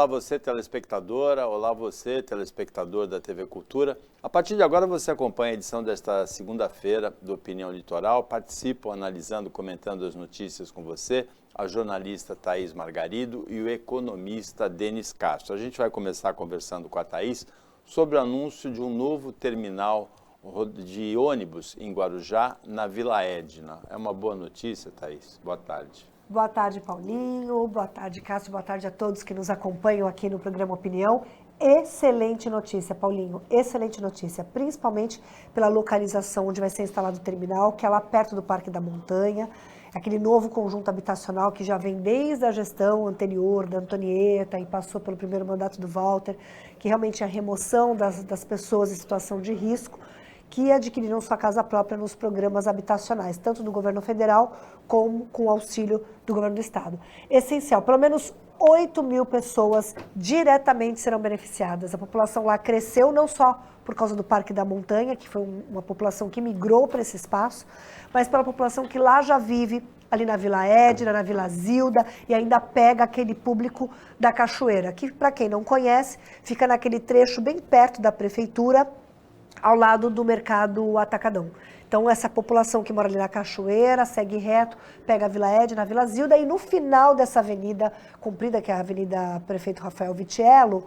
Olá você, telespectadora, olá você, telespectador da TV Cultura. A partir de agora você acompanha a edição desta segunda-feira do Opinião Litoral. Participam analisando, comentando as notícias com você, a jornalista Thaís Margarido e o economista Denis Castro. A gente vai começar conversando com a Thaís sobre o anúncio de um novo terminal de ônibus em Guarujá, na Vila Edna. É uma boa notícia, Thaís? Boa tarde. Boa tarde, Paulinho. Boa tarde, Cássio. Boa tarde a todos que nos acompanham aqui no programa Opinião. Excelente notícia, Paulinho. Excelente notícia, principalmente pela localização onde vai ser instalado o terminal, que é lá perto do Parque da Montanha. Aquele novo conjunto habitacional que já vem desde a gestão anterior da Antonieta e passou pelo primeiro mandato do Walter, que realmente é a remoção das pessoas em situação de risco, que adquiriram sua casa própria nos programas habitacionais, tanto do governo federal como com o auxílio do governo do estado. Essencial, pelo menos 8 mil pessoas diretamente serão beneficiadas. A população lá cresceu não só por causa do Parque da Montanha, que foi uma população que migrou para esse espaço, mas pela população que lá já vive, ali na Vila Edna, na Vila Zilda, e ainda pega aquele público da Cachoeira, que, para quem não conhece, fica naquele trecho bem perto da prefeitura, ao lado do mercado Atacadão. Então, essa população que mora ali na Cachoeira, segue reto, pega a Vila Edna, a Vila Zilda, e no final dessa avenida comprida, que é a Avenida Prefeito Rafael Vitiello,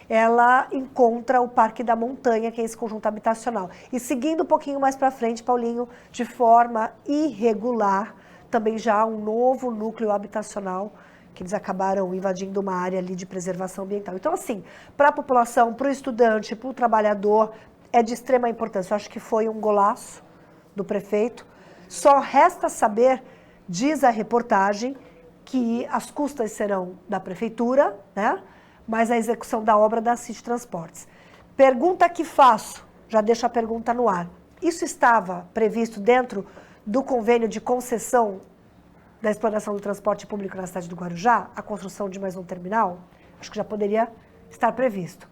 ela encontra o Parque da Montanha, que é esse conjunto habitacional. E seguindo um pouquinho mais para frente, Paulinho, de forma irregular, também já um novo núcleo habitacional, que eles acabaram invadindo uma área ali de preservação ambiental. Então, assim, para a população, para o estudante, para o trabalhador, é de extrema importância. Eu acho que foi um golaço do prefeito. Só resta saber, diz a reportagem, que as custas serão da prefeitura, né? Mas a execução da obra da City Transportes. Pergunta que faço, já deixo a pergunta no ar. Isso estava previsto dentro do convênio de concessão da exploração do transporte público na cidade do Guarujá, a construção de mais um terminal? Acho que já poderia estar previsto.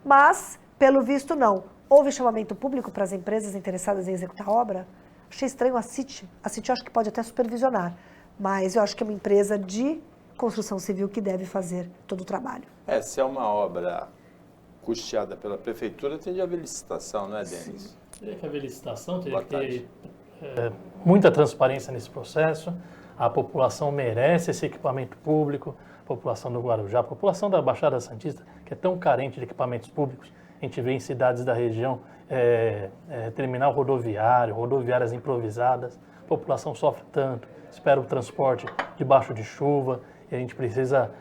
Mas, pelo visto, não. Houve chamamento público para as empresas interessadas em executar a obra? Achei estranho a City. A City eu acho que pode até supervisionar, mas eu acho que é uma empresa de construção civil que deve fazer todo o trabalho. Se é uma obra custeada pela prefeitura, tem de haver licitação, não é, Denis? Teria que haver licitação, teria que ter muita transparência nesse processo. A população merece esse equipamento público, a população do Guarujá, a população da Baixada Santista, que é tão carente de equipamentos públicos. A gente vê em cidades da região terminal rodoviário, rodoviárias improvisadas, a população sofre tanto, espera o transporte debaixo de chuva, e a gente precisa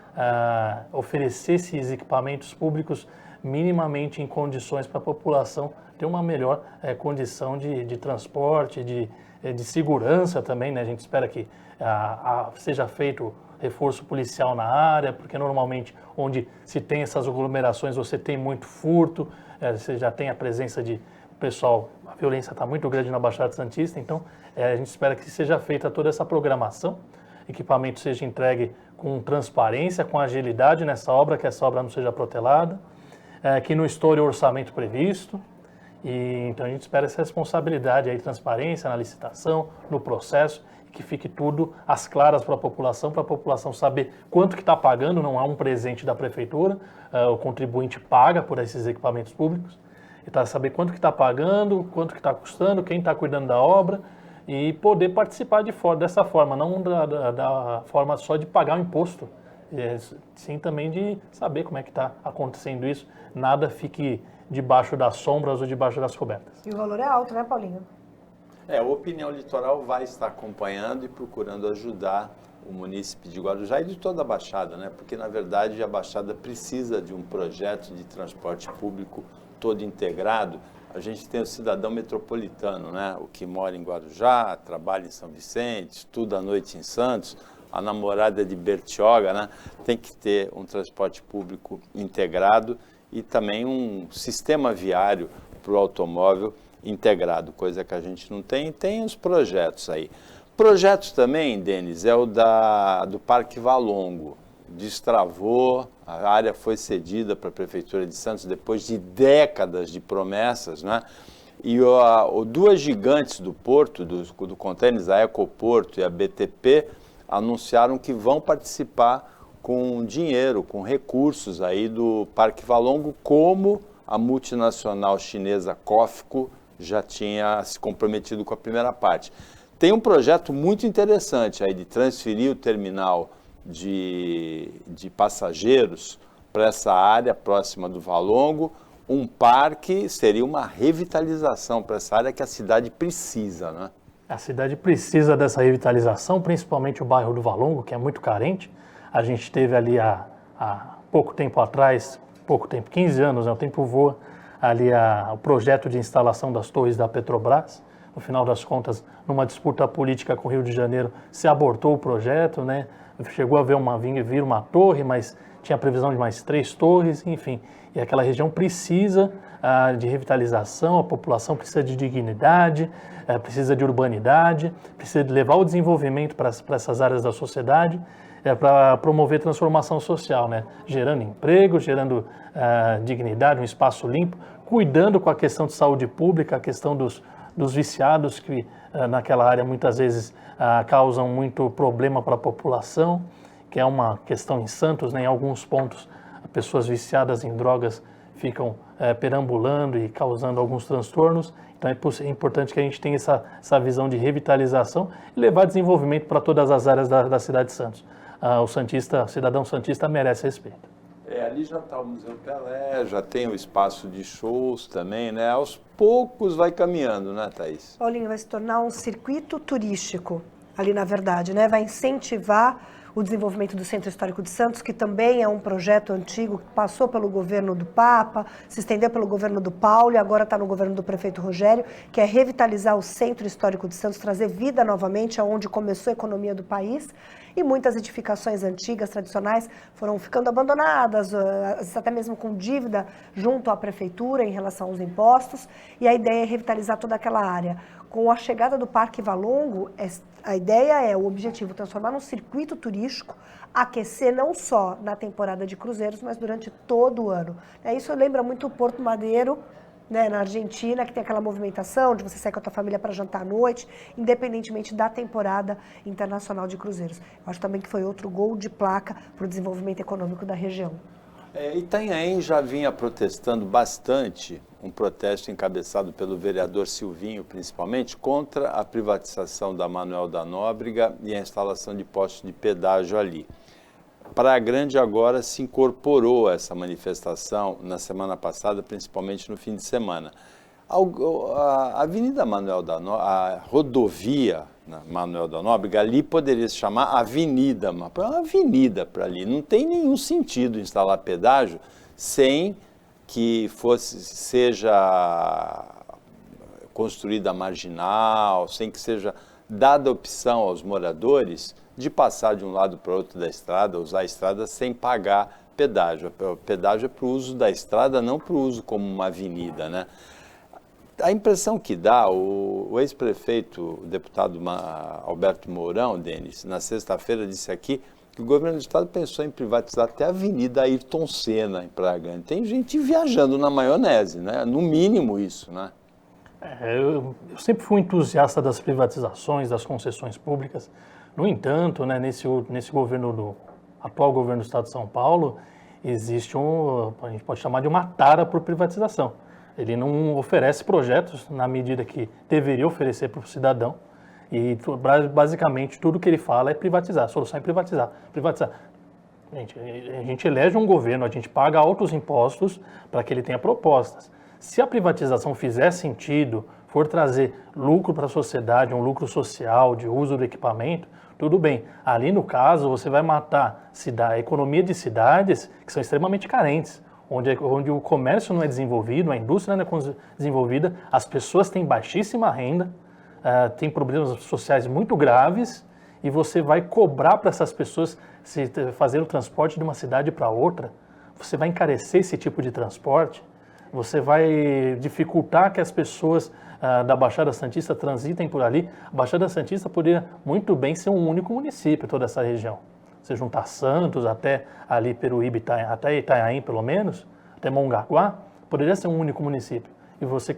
oferecer esses equipamentos públicos minimamente em condições para a população ter uma melhor condição de transporte, de segurança também, né? A gente espera que seja feito reforço policial na área, porque normalmente onde se tem essas aglomerações você tem muito furto, você já tem a presença de pessoal, a violência está muito grande na Baixada Santista, então a gente espera que seja feita toda essa programação, equipamento seja entregue com transparência, com agilidade nessa obra, que essa obra não seja protelada, que não estoure o orçamento previsto, e então a gente espera essa responsabilidade aí, transparência na licitação, no processo, que fique tudo às claras para a população saber quanto que está pagando, não é um presente da prefeitura, o contribuinte paga por esses equipamentos públicos, e tá saber quanto que está pagando, quanto que está custando, quem está cuidando da obra, e poder participar dessa forma, não da forma só de pagar o imposto, sim também de saber como é que está acontecendo isso, nada fique debaixo das sombras ou debaixo das cobertas. E o valor é alto, né, Paulinho? A Opinião Litoral vai estar acompanhando e procurando ajudar o munícipe de Guarujá e de toda a Baixada, né? Porque, na verdade, a Baixada precisa de um projeto de transporte público todo integrado. A gente tem o cidadão metropolitano, né? O que mora em Guarujá, trabalha em São Vicente, estuda à noite em Santos, a namorada de Bertioga, né? Tem que ter um transporte público integrado e também um sistema viário para o automóvel integrado, coisa que a gente não tem. Tem os projetos aí. Projetos também, Denis, é o do Parque Valongo. Destravou, a área foi cedida para a Prefeitura de Santos depois de décadas de promessas, né? E duas gigantes do porto, do contêineres, a Ecoporto e a BTP, anunciaram que vão participar com dinheiro, com recursos aí do Parque Valongo, como a multinacional chinesa COFCO já tinha se comprometido com a primeira parte. Tem um projeto muito interessante aí de transferir o terminal de passageiros para essa área próxima do Valongo. Um parque seria uma revitalização para essa área que a cidade precisa, né? A cidade precisa dessa revitalização, principalmente o bairro do Valongo, que é muito carente. A gente teve ali há pouco tempo atrás, 15 anos, né, o tempo voa, ali o projeto de instalação das torres da Petrobras. No final das contas, numa disputa política com o Rio de Janeiro, se abortou o projeto, né? Chegou a vir uma torre, mas tinha a previsão de mais 3 torres, enfim. E aquela região precisa de revitalização, a população precisa de dignidade, precisa de urbanidade, precisa de levar o desenvolvimento para essas áreas da sociedade, para promover transformação social, né? Gerando emprego, gerando dignidade, um espaço limpo, cuidando com a questão de saúde pública, a questão dos viciados que naquela área muitas vezes causam muito problema para a população, que é uma questão em Santos, né? Em alguns pontos, pessoas viciadas em drogas ficam perambulando e causando alguns transtornos. Então é importante que a gente tenha essa visão de revitalização e levar desenvolvimento para todas as áreas da cidade de Santos. O cidadão santista merece respeito. Ali já está o Museu Pelé, já tem o espaço de shows também, né? Aos poucos vai caminhando, né, Thaís? Paulinho, vai se tornar um circuito turístico ali, na verdade, né? Vai incentivar o desenvolvimento do Centro Histórico de Santos, que também é um projeto antigo, que passou pelo governo do Papa, se estendeu pelo governo do Paulo e agora está no governo do prefeito Rogério, que é revitalizar o Centro Histórico de Santos, trazer vida novamente aonde começou a economia do país. E muitas edificações antigas, tradicionais, foram ficando abandonadas, até mesmo com dívida junto à prefeitura em relação aos impostos. E a ideia é revitalizar toda aquela área. Com a chegada do Parque Valongo, a ideia o objetivo, transformar num circuito turístico, aquecer não só na temporada de cruzeiros, mas durante todo o ano. Isso lembra muito o Porto Madeiro, né, na Argentina, que tem aquela movimentação de você sair com a tua família para jantar à noite, independentemente da temporada internacional de cruzeiros. Eu acho também que foi outro gol de placa para o desenvolvimento econômico da região. Itanhaém já vinha protestando bastante, um protesto encabeçado pelo vereador Silvinho, principalmente, contra a privatização da Manoel da Nóbrega e a instalação de postos de pedágio ali. Praia Grande agora se incorporou a essa manifestação na semana passada, principalmente no fim de semana. A Avenida Manoel da Nóbrega, a rodovia Manoel da Nóbrega, ali poderia se chamar Avenida, mas é uma avenida para ali. Não tem nenhum sentido instalar pedágio sem que seja construída a marginal, sem que seja dada opção aos moradores de passar de um lado para o outro da estrada, usar a estrada sem pagar pedágio. O pedágio é para o uso da estrada, não para o uso como uma avenida, né? A impressão que dá, o ex-prefeito, o deputado Alberto Mourão, Denis, na sexta-feira disse aqui que o governo do estado pensou em privatizar até a Avenida Ayrton Senna, em Praia Grande. Tem gente viajando na maionese, né? No mínimo isso, né? Eu sempre fui entusiasta das privatizações, das concessões públicas. No entanto, né, nesse atual governo do Estado de São Paulo, existe a gente pode chamar de uma tara por privatização. Ele não oferece projetos na medida que deveria oferecer para o cidadão e basicamente tudo que ele fala é privatizar, a solução é privatizar. A gente elege um governo, a gente paga altos impostos para que ele tenha propostas. Se a privatização fizer sentido, for trazer lucro para a sociedade, um lucro social, de uso do equipamento, tudo bem. Ali, no caso, você vai matar a economia de cidades que são extremamente carentes, onde o comércio não é desenvolvido, a indústria não é desenvolvida, as pessoas têm baixíssima renda, têm problemas sociais muito graves, e você vai cobrar para essas pessoas fazer o transporte de uma cidade para outra, você vai encarecer esse tipo de transporte, você vai dificultar que as pessoas da Baixada Santista transitem por ali. A Baixada Santista poderia muito bem ser um único município, toda essa região. Você juntar Santos até ali Peruíbe, até Itanhaém pelo menos, até Mongaguá, poderia ser um único município. E você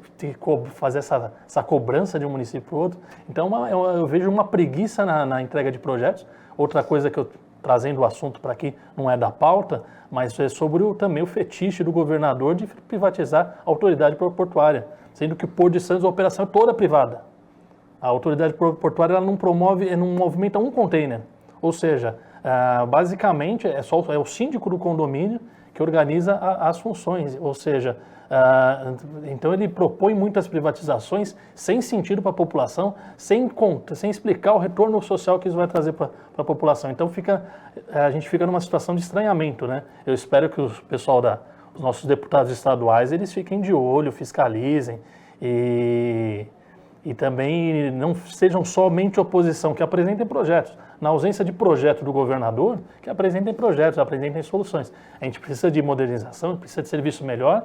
fazer essa cobrança de um município para o outro. Então eu vejo uma preguiça na entrega de projetos. Outra coisa que eu trazendo o assunto para aqui, não é da pauta, mas é sobre também o fetiche do governador de privatizar a autoridade portuária, sendo que o Porto de Santos, a operação é toda privada. A autoridade portuária ela não promove, não movimenta um container. Ou seja, basicamente é o síndico do condomínio que organiza as funções. Ou seja, então ele propõe muitas privatizações sem sentido para a população, sem explicar o retorno social que isso vai trazer para a população. Então a gente fica numa situação de estranhamento, né? Eu espero que o pessoal os nossos deputados estaduais, eles fiquem de olho, fiscalizem e também não sejam somente oposição, que apresentem projetos. Na ausência de projeto do governador, que apresentem projetos, apresentem soluções. A gente precisa de modernização, precisa de serviço melhor,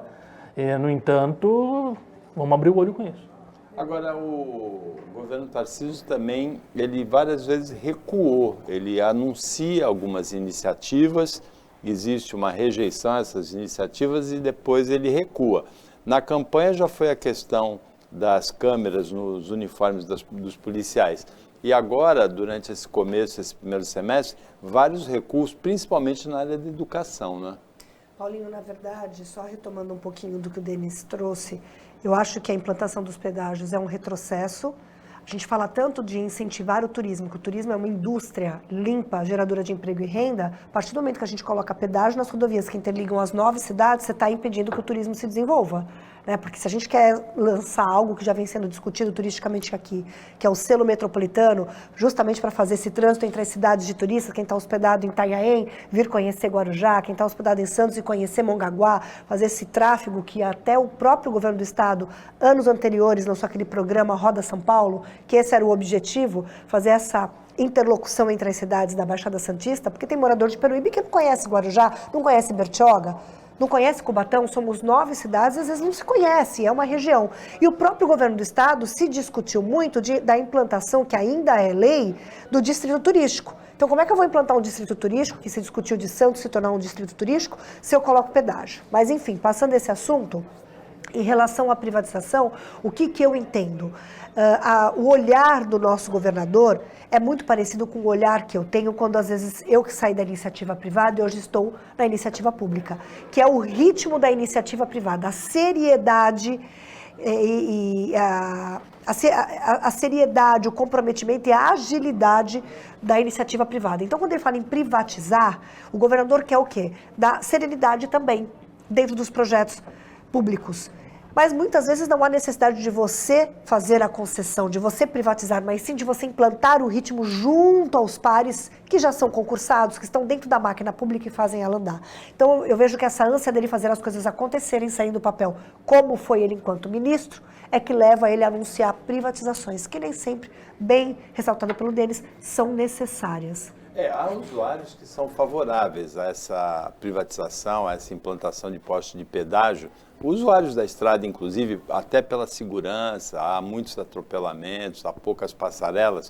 no entanto, vamos abrir o olho com isso. Agora, o governo Tarcísio também, ele várias vezes recuou, ele anuncia algumas iniciativas, existe uma rejeição a essas iniciativas e depois ele recua. Na campanha já foi a questão das câmeras nos uniformes dos policiais. E agora, durante esse começo, esse primeiro semestre, vários recursos, principalmente na área da educação, né? Paulinho, na verdade, só retomando um pouquinho do que o Denis trouxe, eu acho que a implantação dos pedágios é um retrocesso. A gente fala tanto de incentivar o turismo, que o turismo é uma indústria limpa, geradora de emprego e renda. A partir do momento que a gente coloca pedágio nas rodovias que interligam as 9 cidades, você está impedindo que o turismo se desenvolva. Né? Porque se a gente quer lançar algo que já vem sendo discutido turisticamente aqui, que é o selo metropolitano, justamente para fazer esse trânsito entre as cidades de turistas, quem está hospedado em Itanhaém, vir conhecer Guarujá, quem está hospedado em Santos e conhecer Mongaguá, fazer esse tráfego que até o próprio governo do estado, anos anteriores, lançou aquele programa Roda São Paulo, que esse era o objetivo, fazer essa interlocução entre as cidades da Baixada Santista, porque tem morador de Peruíbe que não conhece Guarujá, não conhece Bertioga, não conhece Cubatão, somos 9 cidades, às vezes não se conhece, é uma região. E o próprio governo do estado se discutiu muito da implantação, que ainda é lei, do distrito turístico. Então, como é que eu vou implantar um distrito turístico, que se discutiu de Santos se tornar um distrito turístico, se eu coloco pedágio? Mas, enfim, passando esse assunto, em relação à privatização, o que eu entendo? O olhar do nosso governador é muito parecido com o olhar que eu tenho quando, às vezes, eu que saí da iniciativa privada e hoje estou na iniciativa pública, que é o ritmo da iniciativa privada, a seriedade a seriedade, o comprometimento e a agilidade da iniciativa privada. Então, quando ele fala em privatizar, o governador quer o quê? Dar serenidade também dentro dos projetos públicos. Mas muitas vezes não há necessidade de você fazer a concessão, de você privatizar, mas sim de você implantar o ritmo junto aos pares que já são concursados, que estão dentro da máquina pública e fazem ela andar. Então eu vejo que essa ânsia dele fazer as coisas acontecerem, saindo do papel, como foi ele enquanto ministro, é que leva ele a anunciar privatizações, que nem sempre, bem ressaltado pelo Denis, são necessárias. Há usuários que são favoráveis a essa privatização, a essa implantação de postos de pedágio. Usuários da estrada, inclusive, até pela segurança, há muitos atropelamentos, há poucas passarelas,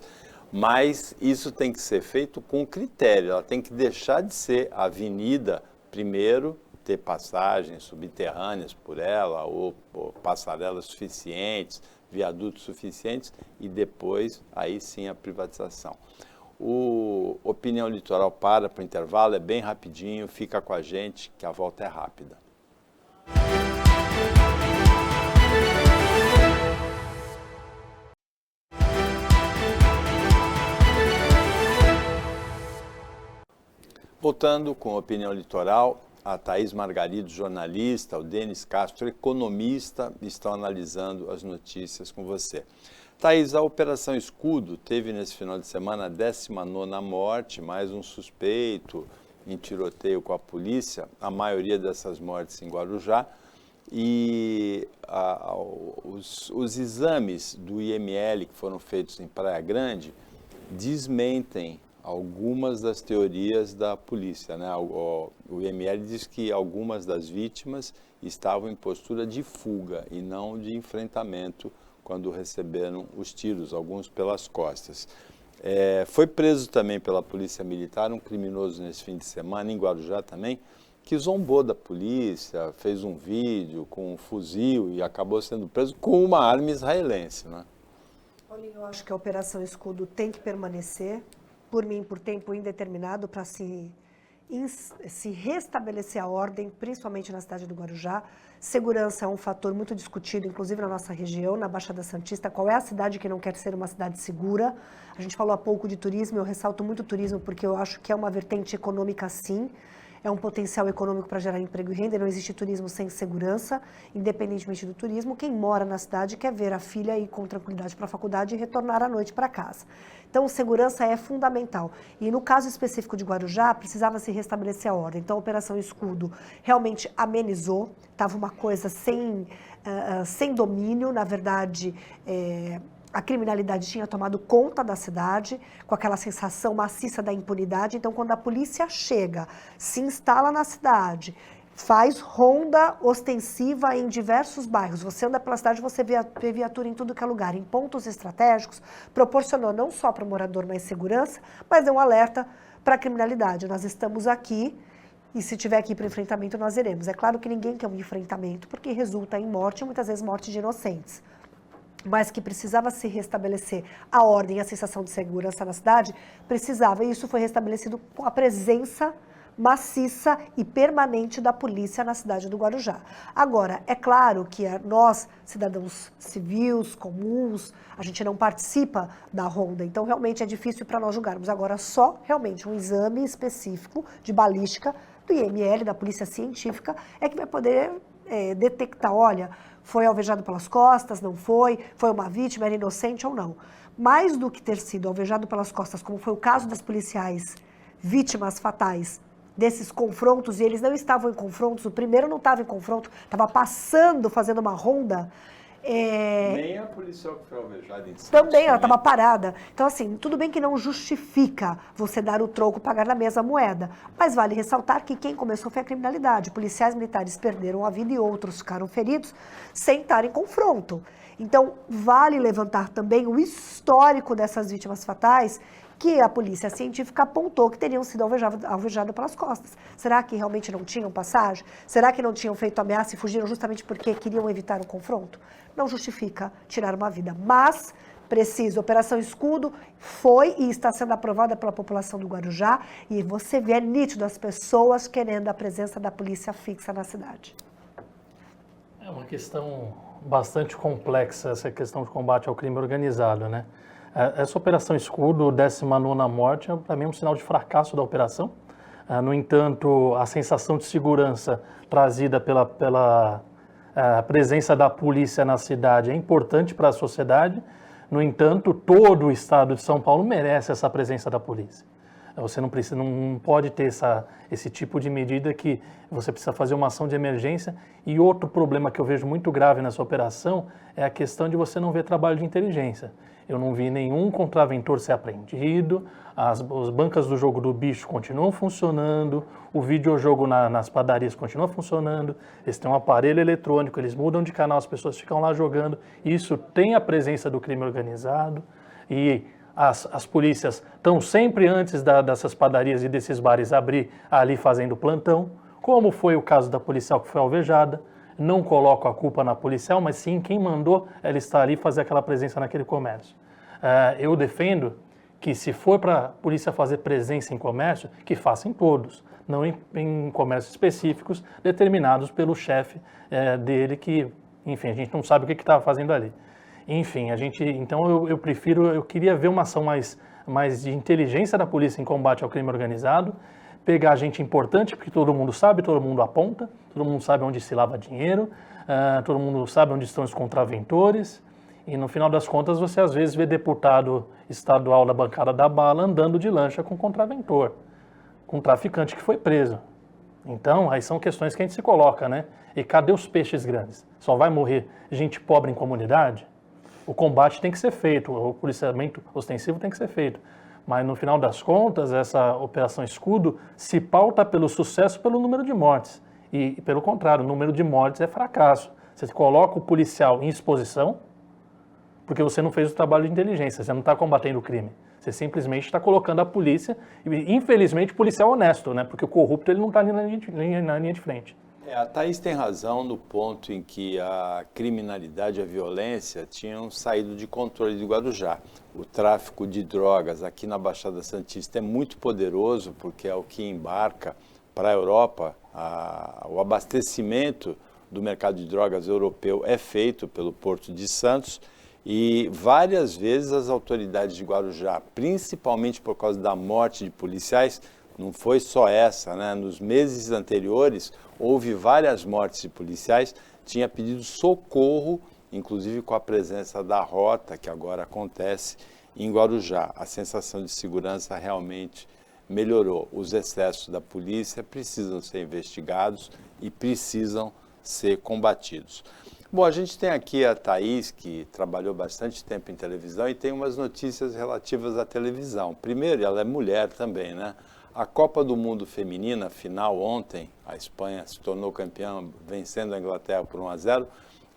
mas isso tem que ser feito com critério. Ela tem que deixar de ser avenida, primeiro, ter passagens subterrâneas por ela, ou passarelas suficientes, viadutos suficientes, e depois, aí sim, a privatização. O Opinião Litoral para o intervalo, é bem rapidinho, fica com a gente que a volta é rápida. Voltando com a Opinião Litoral, a Thaís Margarido, jornalista, o Denis Castro, economista, estão analisando as notícias com você. Thaís, a Operação Escudo teve nesse final de semana a 19ª morte, mais um suspeito em tiroteio com a polícia, a maioria dessas mortes em Guarujá, e os exames do IML que foram feitos em Praia Grande desmentem algumas das teorias da polícia, né? O IML diz que algumas das vítimas estavam em postura de fuga e não de enfrentamento quando receberam os tiros, alguns pelas costas. Foi preso também pela Polícia Militar um criminoso nesse fim de semana, em Guarujá também, que zombou da polícia, fez um vídeo com um fuzil e acabou sendo preso com uma arma israelense, né? Olha, eu acho que a Operação Escudo tem que permanecer. por mim, por tempo indeterminado, para se restabelecer a ordem, principalmente na cidade do Guarujá. Segurança é um fator muito discutido, inclusive na nossa região, na Baixada Santista. Qual é a cidade que não quer ser uma cidade segura? A gente falou há pouco de turismo, eu ressalto muito o turismo porque eu acho que é uma vertente econômica, sim. É um potencial econômico para gerar emprego e renda, não existe turismo sem segurança, independentemente do turismo. Quem mora na cidade quer ver a filha ir com tranquilidade para a faculdade e retornar à noite para casa. Então, segurança é fundamental. E no caso específico de Guarujá, precisava se restabelecer a ordem. Então, a Operação Escudo realmente amenizou, estava uma coisa sem domínio, na verdade... A criminalidade tinha tomado conta da cidade, com aquela sensação maciça da impunidade. Então, quando a polícia chega, se instala na cidade, faz ronda ostensiva em diversos bairros, você anda pela cidade, você vê viatura em tudo que é lugar, em pontos estratégicos, proporcionou não só para o morador mais segurança, mas deu um alerta para a criminalidade. Nós estamos aqui e se tiver aqui para enfrentamento, nós iremos. É claro que ninguém quer um enfrentamento, porque resulta em morte, muitas vezes morte de inocentes. Mas que precisava se restabelecer a ordem e a sensação de segurança na cidade, precisava. E isso foi restabelecido com a presença maciça e permanente da polícia na cidade do Guarujá. Agora, é claro que nós, cidadãos civis, comuns, a gente não participa da ronda, então realmente é difícil para nós julgarmos. Agora, só realmente um exame específico de balística do IML, da Polícia Científica, é que vai poder detectar, olha, foi alvejado pelas costas, não foi uma vítima, era inocente ou não. Mais do que ter sido alvejado pelas costas, como foi o caso das policiais vítimas fatais desses confrontos, e eles não estavam em confrontos, o primeiro não estava em confronto, estava passando, fazendo uma ronda. Nem a policial que foi alvejada em Santos. Também, ela estava parada. Então, assim, tudo bem que não justifica você dar o troco, pagar na mesma moeda, mas vale ressaltar que quem começou foi a criminalidade. Policiais militares perderam a vida e outros ficaram feridos sem estar em confronto. Então, vale levantar também o histórico dessas vítimas fatais que a polícia científica apontou que teriam sido alvejadas pelas costas. Será que realmente não tinham passagem? Será que não tinham feito ameaça e fugiram justamente porque queriam evitar o confronto? Não justifica tirar uma vida, mas preciso. Operação Escudo foi e está sendo aprovada pela população do Guarujá e você vê, é nítido as pessoas querendo a presença da polícia fixa na cidade. É uma questão bastante complexa, essa questão de combate ao crime organizado, né? Essa Operação Escudo, 19ª morte, para mim é um sinal de fracasso da operação. No entanto, a sensação de segurança trazida pela presença da polícia na cidade é importante para a sociedade. No entanto, todo o estado de São Paulo merece essa presença da polícia. Você não pode ter esse tipo de medida que você precisa fazer uma ação de emergência. E outro problema que eu vejo muito grave nessa operação é a questão de você não ver trabalho de inteligência. Eu não vi nenhum contraventor ser apreendido, as bancas do jogo do bicho continuam funcionando, o videojogo nas padarias continua funcionando, eles têm um aparelho eletrônico, eles mudam de canal, as pessoas ficam lá jogando. Isso tem a presença do crime organizado e as polícias estão sempre antes dessas padarias e desses bares abrir ali fazendo plantão, como foi o caso da policial que foi alvejada. Não coloco a culpa na policial, mas sim quem mandou ela estar ali fazer aquela presença naquele comércio. Eu defendo que se for para a polícia fazer presença em comércio, que faça em todos, não em comércios específicos determinados pelo chefe dele que, enfim, a gente não sabe o que estava fazendo ali. Enfim, então eu queria ver uma ação mais de inteligência da polícia em combate ao crime organizado, pegar gente importante, porque todo mundo sabe, todo mundo aponta, todo mundo sabe onde se lava dinheiro, todo mundo sabe onde estão os contraventores, e no final das contas você às vezes vê deputado estadual da bancada da bala andando de lancha com contraventor, com traficante que foi preso. Então, aí são questões que a gente se coloca, né? E cadê os peixes grandes? Só vai morrer gente pobre em comunidade? O combate tem que ser feito, o policiamento ostensivo tem que ser feito. Mas, no final das contas, essa Operação Escudo se pauta pelo sucesso, pelo número de mortes. E, pelo contrário, o número de mortes é fracasso. Você coloca o policial em exposição, porque você não fez o trabalho de inteligência, você não está combatendo o crime. Você simplesmente está colocando a polícia, e, infelizmente, o policial honesto, né? Porque o corrupto ele não está na linha de frente. A Thaís tem razão no ponto em que a criminalidade e a violência tinham saído de controle de Guarujá. O tráfico de drogas aqui na Baixada Santista é muito poderoso, porque é o que embarca para a Europa. O abastecimento do mercado de drogas europeu é feito pelo Porto de Santos e várias vezes as autoridades de Guarujá, principalmente por causa da morte de policiais, não foi só essa, né? Nos meses anteriores houve várias mortes de policiais, tinha pedido socorro, inclusive com a presença da rota, que agora acontece em Guarujá. A sensação de segurança realmente melhorou. Os excessos da polícia precisam ser investigados e precisam ser combatidos. Bom, a gente tem aqui a Thaís, que trabalhou bastante tempo em televisão e tem umas notícias relativas à televisão. Primeiro, ela é mulher também, né? A Copa do Mundo Feminina, final ontem, a Espanha se tornou campeã vencendo a Inglaterra por 1-0,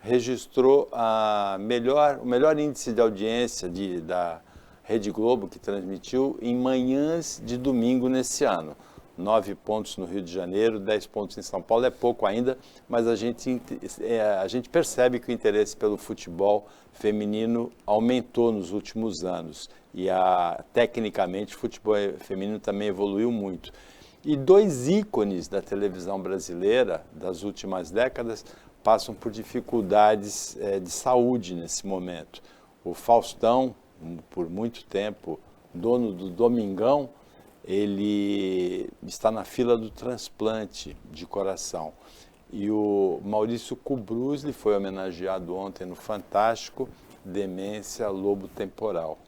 registrou o melhor índice de audiência da Rede Globo, que transmitiu em manhãs de domingo nesse ano. 9 pontos no Rio de Janeiro, 10 pontos em São Paulo, é pouco ainda, mas a gente percebe que o interesse pelo futebol feminino aumentou nos últimos anos e tecnicamente o futebol feminino também evoluiu muito. E 2 ícones da televisão brasileira das últimas décadas passam por dificuldades de saúde nesse momento. O Faustão, por muito tempo, dono do Domingão, ele está na fila do transplante de coração. E o Maurício Kubrusli foi homenageado ontem no Fantástico, demência lobo temporal.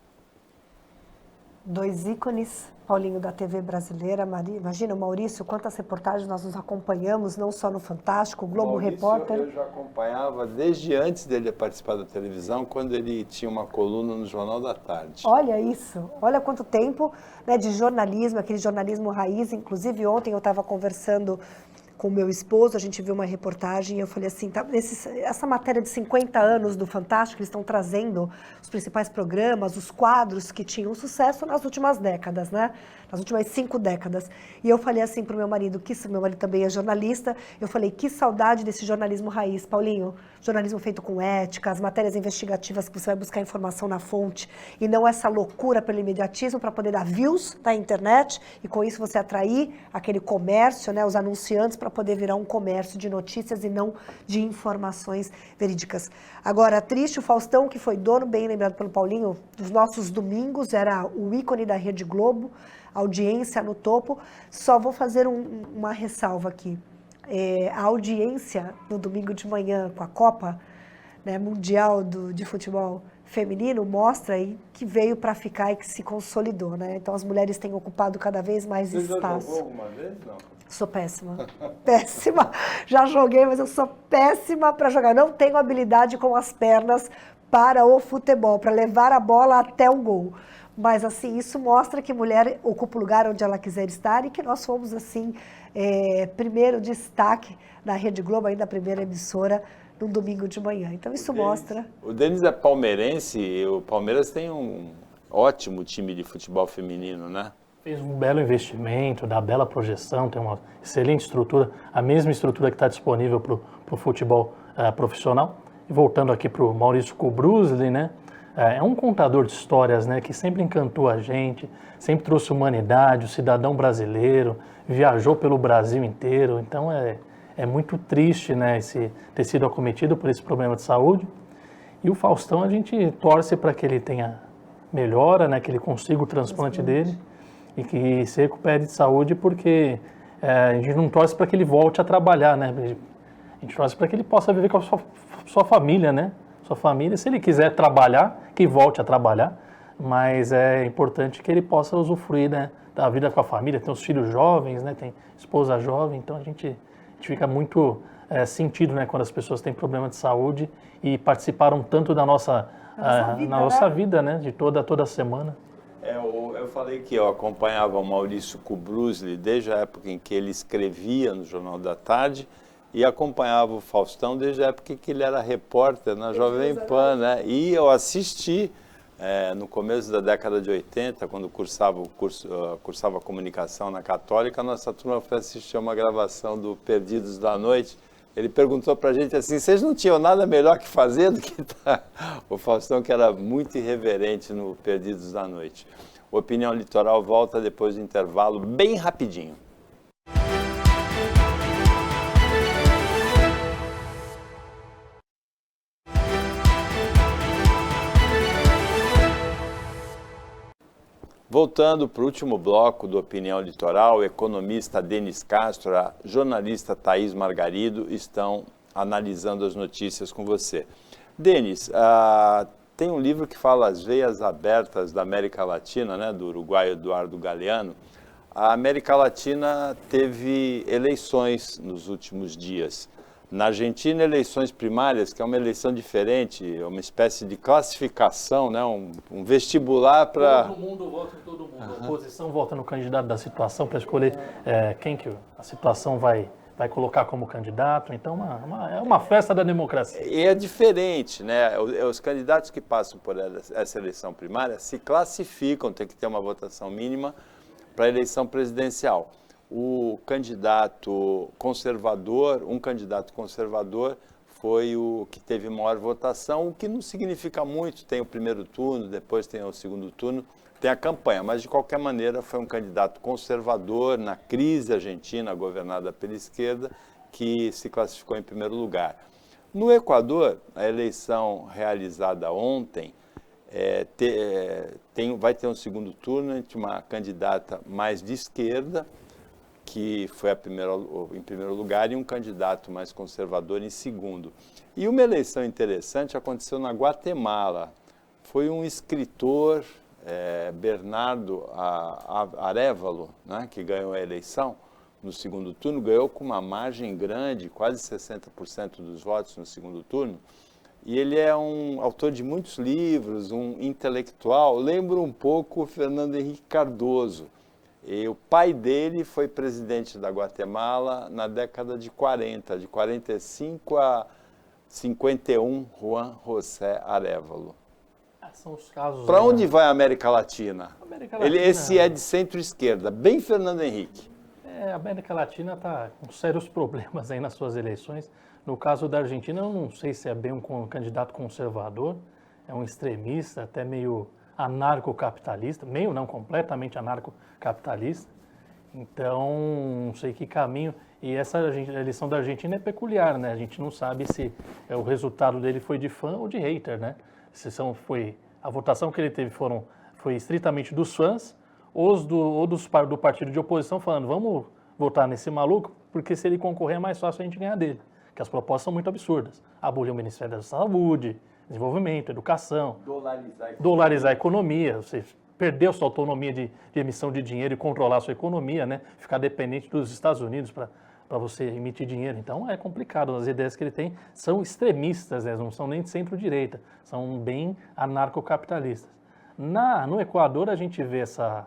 2 ícones, Paulinho, da TV brasileira. Imagina, o Maurício, quantas reportagens nós nos acompanhamos, não só no Fantástico, o Globo Repórter. Eu já acompanhava desde antes dele participar da televisão, quando ele tinha uma coluna no Jornal da Tarde. Olha isso, olha quanto tempo, né, de jornalismo, aquele jornalismo raiz. Inclusive ontem eu estava conversando com o meu esposo, a gente viu uma reportagem e eu falei assim, essa matéria de 50 anos do Fantástico, eles estão trazendo os principais programas, os quadros que tinham sucesso nas últimas décadas, né? Nas últimas 5 décadas. E eu falei assim para o meu marido, meu marido também é jornalista, eu falei, que saudade desse jornalismo raiz, Paulinho, jornalismo feito com ética, as matérias investigativas que você vai buscar informação na fonte, e não essa loucura pelo imediatismo para poder dar views na internet, e com isso você atrair aquele comércio, né, os anunciantes, para poder virar um comércio de notícias e não de informações verídicas. Agora, triste, o Faustão, que foi dono, bem lembrado pelo Paulinho, dos nossos domingos, era o ícone da Rede Globo, audiência no topo. Só vou fazer uma ressalva aqui. A audiência no domingo de manhã com a Copa, né, Mundial de Futebol Feminino mostra aí que veio para ficar e que se consolidou, né? Então as mulheres têm ocupado cada vez mais espaço. Você já jogou alguma vez? Não. Sou péssima. Péssima. Já joguei, mas eu sou péssima para jogar. Não tenho habilidade com as pernas para o futebol, para levar a bola até o gol. Mas, assim, isso mostra que mulher ocupa o lugar onde ela quiser estar e que nós fomos, assim, primeiro destaque na Rede Globo, ainda a primeira emissora, no domingo de manhã. Então, isso mostra... O Denis é palmeirense e o Palmeiras tem um ótimo time de futebol feminino, né? Fez um belo investimento, dá bela projeção, tem uma excelente estrutura, a mesma estrutura que está disponível para o futebol profissional. E voltando aqui para o Maurício Kubrusli, né? É um contador de histórias, né, que sempre encantou a gente, sempre trouxe humanidade, o cidadão brasileiro, viajou pelo Brasil inteiro. Então é muito triste, né, ter sido acometido por esse problema de saúde. E o Faustão, a gente torce para que ele tenha melhora, né, que ele consiga o transplante dele e que se recupere de saúde, porque a gente não torce para que ele volte a trabalhar, né? A gente torce para que ele possa viver com a sua família, né? Sua família, se ele quiser trabalhar, que volte a trabalhar, mas é importante que ele possa usufruir, né, da vida com a família. Tem os filhos jovens, né, tem esposa jovem, então a gente fica muito sentido, né, quando as pessoas têm problema de saúde e participaram tanto da nossa vida, né, de toda semana. Eu falei que eu acompanhava o Maurício Kubrusli desde a época em que ele escrevia no Jornal da Tarde, e acompanhava o Faustão desde a época que ele era repórter na Jovem Pan, né? E eu assisti no começo da década de 80, quando cursava comunicação na Católica, a nossa turma foi assistir uma gravação do Perdidos da Noite. Ele perguntou para a gente assim, vocês não tinham nada melhor que fazer do que tá? O Faustão, que era muito irreverente no Perdidos da Noite. Opinião Litoral volta depois do intervalo, bem rapidinho. Voltando para o último bloco do Opinião Litoral, o economista Denis Castro, a jornalista Thaís Margarido estão analisando as notícias com você. Denis, tem um livro que fala As Veias Abertas da América Latina, né, do uruguaio Eduardo Galeano. A América Latina teve eleições nos últimos dias. Na Argentina, eleições primárias, que é uma eleição diferente, é uma espécie de classificação, né? um vestibular para... Todo mundo vota em todo mundo. A oposição vota no candidato da situação para escolher quem que a situação vai colocar como candidato. Então, é uma festa da democracia. E é diferente, né? Os candidatos que passam por essa eleição primária se classificam, tem que ter uma votação mínima para a eleição presidencial. Um candidato conservador foi o que teve maior votação, o que não significa muito, tem o primeiro turno, depois tem o segundo turno, tem a campanha, mas de qualquer maneira foi um candidato conservador na crise argentina, governada pela esquerda, que se classificou em primeiro lugar. No Equador, a eleição realizada ontem, vai ter um segundo turno entre uma candidata mais de esquerda, que foi em primeiro lugar, e um candidato mais conservador em segundo. E uma eleição interessante aconteceu na Guatemala. Foi um escritor, Bernardo Arévalo, né, que ganhou a eleição no segundo turno, ganhou com uma margem grande, quase 60% dos votos no segundo turno. E ele é um autor de muitos livros, um intelectual, lembra um pouco o Fernando Henrique Cardoso. E o pai dele foi presidente da Guatemala na década de 40, de 45 a 51, Juan José Arévalo. São os casos. Para onde vai a América Latina? Esse é de centro-esquerda, bem Fernando Henrique. A América Latina está com sérios problemas aí nas suas eleições. No caso da Argentina, eu não sei se é bem um candidato conservador, é um extremista, até meio anarcocapitalista, meio não, completamente anarcocapitalista. Então, não sei que caminho. E essa eleição da Argentina é peculiar, né? A gente não sabe se o resultado dele foi de fã ou de hater, né? A votação que ele teve foi estritamente dos fãs ou do partido de oposição falando, vamos votar nesse maluco, porque se ele concorrer é mais fácil a gente ganhar dele. Porque as propostas são muito absurdas. Abolir o Ministério da Saúde, desenvolvimento, educação, dolarizar a economia, você perder sua autonomia de emissão de dinheiro e controlar a sua economia, né? Ficar dependente dos Estados Unidos para você emitir dinheiro. Então é complicado, as ideias que ele tem são extremistas, né? Não são nem de centro-direita, são bem anarcocapitalistas. No Equador a gente vê essa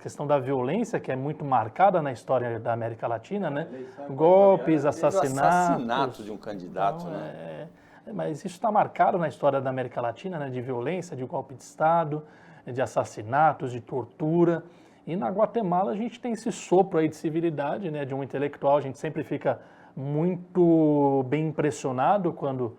questão da violência que é muito marcada na história da América Latina, né? Golpes, assassinatos. Assassinato de um candidato, então, né? Mas isso está marcado na história da América Latina, né, de violência, de golpe de Estado, de assassinatos, de tortura. E na Guatemala a gente tem esse sopro aí de civilidade, né, de um intelectual. A gente sempre fica muito bem impressionado quando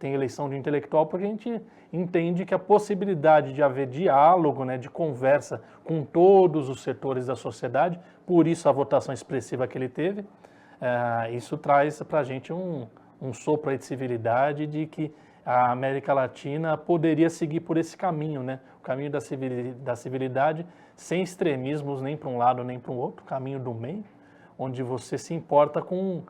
tem eleição de intelectual, porque a gente entende que a possibilidade de haver diálogo, né, de conversa com todos os setores da sociedade, por isso a votação expressiva que ele teve, isso traz para a gente um sopro aí de civilidade, de que a América Latina poderia seguir por esse caminho, né? O caminho da civilidade, sem extremismos nem para um lado nem para o outro, o caminho do meio, onde você se importa com...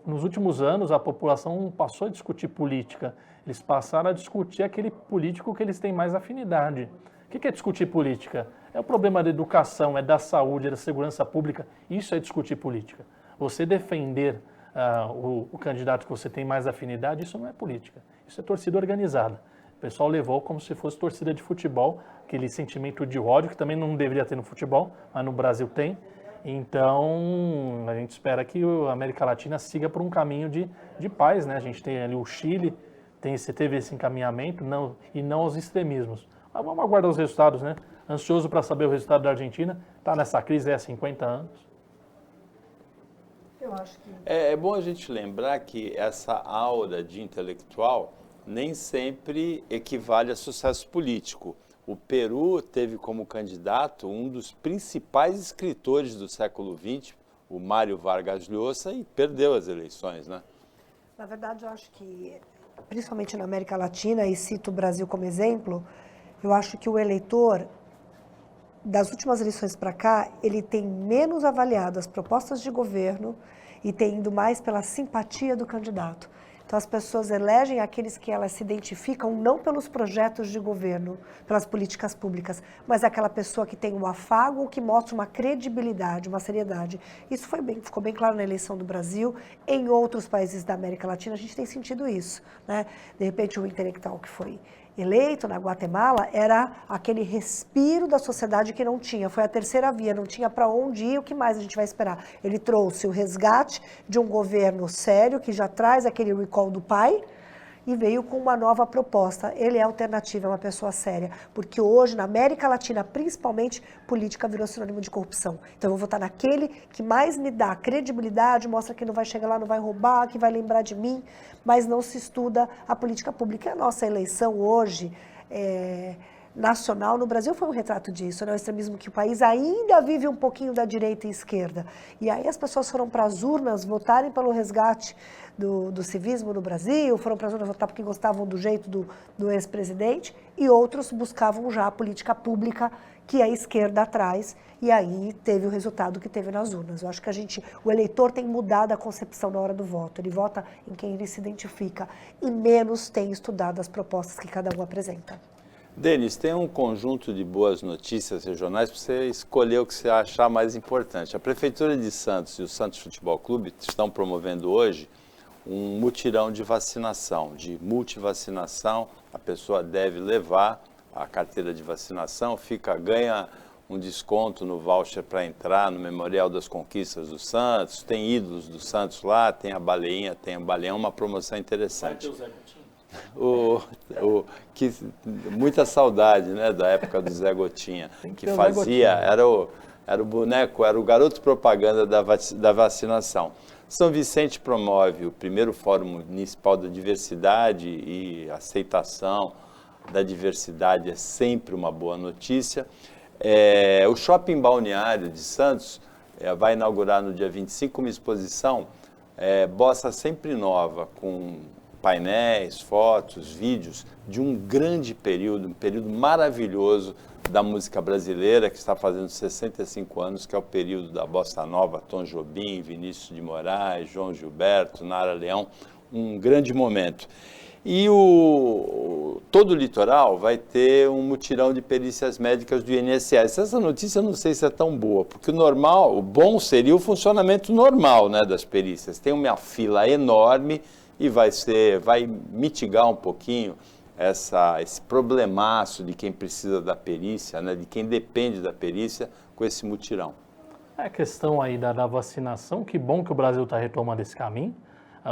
nos últimos anos, a população passou a discutir política, eles passaram a discutir aquele político que eles têm mais afinidade. O que é discutir política? É o problema da educação, é da saúde, é da segurança pública, isso é discutir política. Você defender o candidato que você tem mais afinidade, isso não é política, isso é torcida organizada. O pessoal levou como se fosse torcida de futebol, aquele sentimento de ódio que também não deveria ter no futebol, mas no Brasil tem. Então, a gente espera que a América Latina siga por um caminho de paz, né? A gente tem ali o Chile, você teve esse encaminhamento e não aos extremismos. Mas vamos aguardar os resultados, né? Ansioso para saber o resultado da Argentina. Está nessa crise há 50 anos. Eu acho que... É bom a gente lembrar que essa aura de intelectual nem sempre equivale a sucesso político. O Peru teve como candidato um dos principais escritores do século XX, o Mário Vargas Llosa, e perdeu as eleições, né? Na verdade, eu acho que, principalmente na América Latina, e cito o Brasil como exemplo, eu acho que o eleitor, das últimas eleições para cá, ele tem menos avaliado as propostas de governo e tem ido mais pela simpatia do candidato. Então, as pessoas elegem aqueles que elas se identificam não pelos projetos de governo, pelas políticas públicas, mas aquela pessoa que tem um afago, que mostra uma credibilidade, uma seriedade. Isso ficou bem claro na eleição do Brasil. Em outros países da América Latina, a gente tem sentido isso, né? De repente, o intelectual que foi eleito na Guatemala era aquele respiro da sociedade que não tinha. Foi a terceira via, não tinha para onde ir, o que mais a gente vai esperar? Ele trouxe o resgate de um governo sério, que já traz aquele recall do pai, e veio com uma nova proposta. Ele é alternativa, é uma pessoa séria, porque hoje, na América Latina, principalmente, política virou sinônimo de corrupção. Então, eu vou votar naquele que mais me dá credibilidade, mostra que não vai chegar lá, não vai roubar, que vai lembrar de mim, mas não se estuda a política pública. E a nossa eleição hoje, nacional no Brasil, foi um retrato disso, né? O extremismo que o país ainda vive um pouquinho da direita e esquerda. E aí as pessoas foram para as urnas votarem pelo resgate do civismo no Brasil, foram para as urnas votar porque gostavam do jeito do ex-presidente, e outros buscavam já a política pública que a esquerda traz, e aí teve o resultado que teve nas urnas. Eu acho que o eleitor tem mudado a concepção na hora do voto, ele vota em quem ele se identifica, e menos tem estudado as propostas que cada um apresenta. Denis, tem um conjunto de boas notícias regionais para você escolher o que você achar mais importante. A Prefeitura de Santos e o Santos Futebol Clube estão promovendo hoje um mutirão de vacinação, de multivacinação. A pessoa deve levar a carteira de vacinação, ganha um desconto no voucher para entrar no Memorial das Conquistas do Santos, tem ídolos do Santos lá, tem a Baleinha, uma promoção interessante. Vai ter o Zé Gotinha? Muita saudade, né, da época do Zé Gotinha, que fazia, era o boneco, era o garoto propaganda da vacinação. São Vicente promove o primeiro Fórum Municipal da Diversidade, e aceitação da diversidade é sempre uma boa notícia. O Shopping Balneário de Santos vai inaugurar no dia 25 uma exposição Bossa Sempre Nova, com painéis, fotos, vídeos de um grande período, um período maravilhoso da música brasileira, que está fazendo 65 anos, que é o período da Bossa Nova, Tom Jobim, Vinícius de Moraes, João Gilberto, Nara Leão, um grande momento. E todo o litoral vai ter um mutirão de perícias médicas do INSS. Essa notícia eu não sei se é tão boa, porque o bom seria o funcionamento normal, né, das perícias. Tem uma fila enorme e vai mitigar um pouquinho esse problemaço de quem precisa da perícia, né, de quem depende da perícia, com esse mutirão. A questão aí da vacinação, que bom que o Brasil está retomando esse caminho.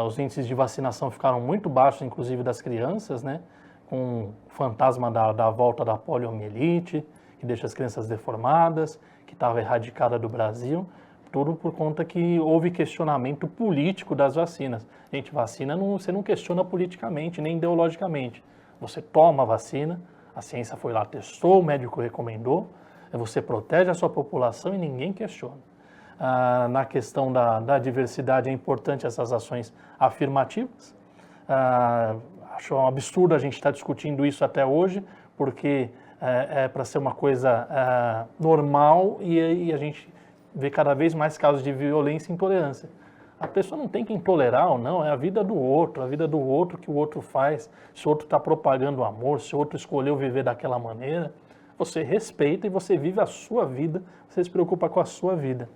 Os índices de vacinação ficaram muito baixos, inclusive das crianças, né, com o fantasma da volta da poliomielite, que deixa as crianças deformadas, que estava erradicada do Brasil. Tudo por conta que houve questionamento político das vacinas. Gente, vacina você não questiona politicamente, nem ideologicamente. Você toma a vacina, a ciência foi lá, testou, o médico recomendou, você protege a sua população e ninguém questiona. Na questão da diversidade, é importante essas ações afirmativas. Acho um absurdo a gente estar discutindo isso até hoje, porque é para ser uma coisa normal e a gente vê cada vez mais casos de violência e intolerância. A pessoa não tem que tolerar ou não, é a vida do outro que o outro faz. Se o outro está propagando amor, se o outro escolheu viver daquela maneira, você respeita e você vive a sua vida, você se preocupa com a sua vida.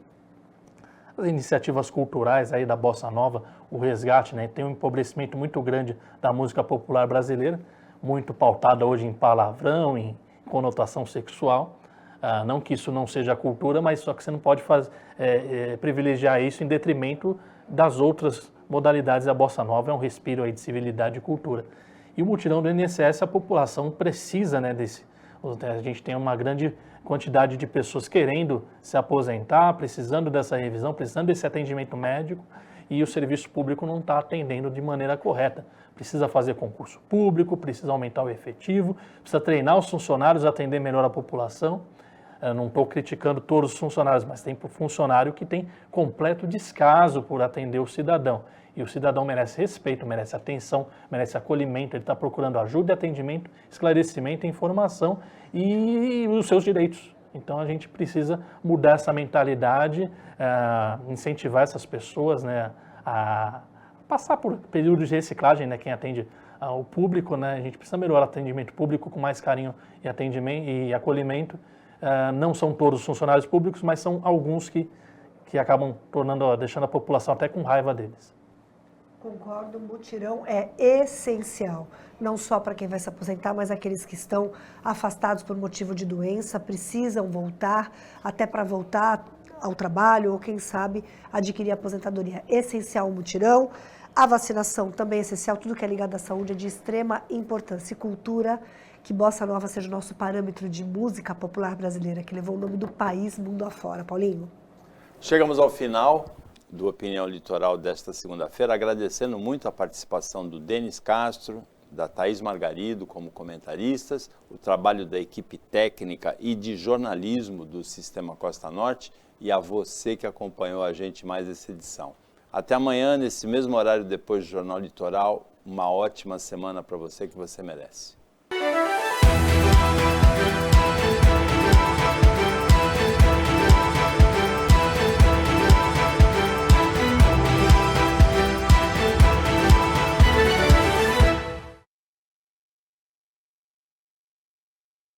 As iniciativas culturais aí da Bossa Nova, o resgate, né, tem um empobrecimento muito grande da música popular brasileira, muito pautada hoje em palavrão, em conotação sexual. Não que isso não seja cultura, mas só que você não pode privilegiar isso em detrimento das outras modalidades. A Bossa Nova é um respiro aí de civilidade e cultura. E o mutirão do INSS, a população precisa, né, a gente tem uma grande quantidade de pessoas querendo se aposentar, precisando dessa revisão, precisando desse atendimento médico, e o serviço público não está atendendo de maneira correta. Precisa fazer concurso público, precisa aumentar o efetivo, precisa treinar os funcionários a atender melhor a população. Eu não estou criticando todos os funcionários, mas tem funcionário que tem completo descaso por atender o cidadão. E o cidadão merece respeito, merece atenção, merece acolhimento, ele está procurando ajuda, atendimento, esclarecimento, informação e os seus direitos. Então a gente precisa mudar essa mentalidade, incentivar essas pessoas, né, a passar por períodos de reciclagem, né, quem atende ao público, né, a gente precisa melhorar o atendimento público com mais carinho e atendimento e acolhimento. Não são todos os funcionários públicos, mas são alguns que acabam deixando a população até com raiva deles. Concordo, o mutirão é essencial, não só para quem vai se aposentar, mas aqueles que estão afastados por motivo de doença, precisam voltar, até para voltar ao trabalho ou, quem sabe, adquirir a aposentadoria. Essencial o mutirão, a vacinação também é essencial, tudo que é ligado à saúde é de extrema importância. E cultura, que Bossa Nova seja o nosso parâmetro de música popular brasileira, que levou o nome do país mundo afora. Paulinho? Chegamos ao final do Opinião Litoral desta segunda-feira, agradecendo muito a participação do Denis Castro, da Thaís Margarido como comentaristas, o trabalho da equipe técnica e de jornalismo do Sistema Costa Norte e a você que acompanhou a gente mais essa edição. Até amanhã, nesse mesmo horário, depois do Jornal Litoral, uma ótima semana para você que você merece.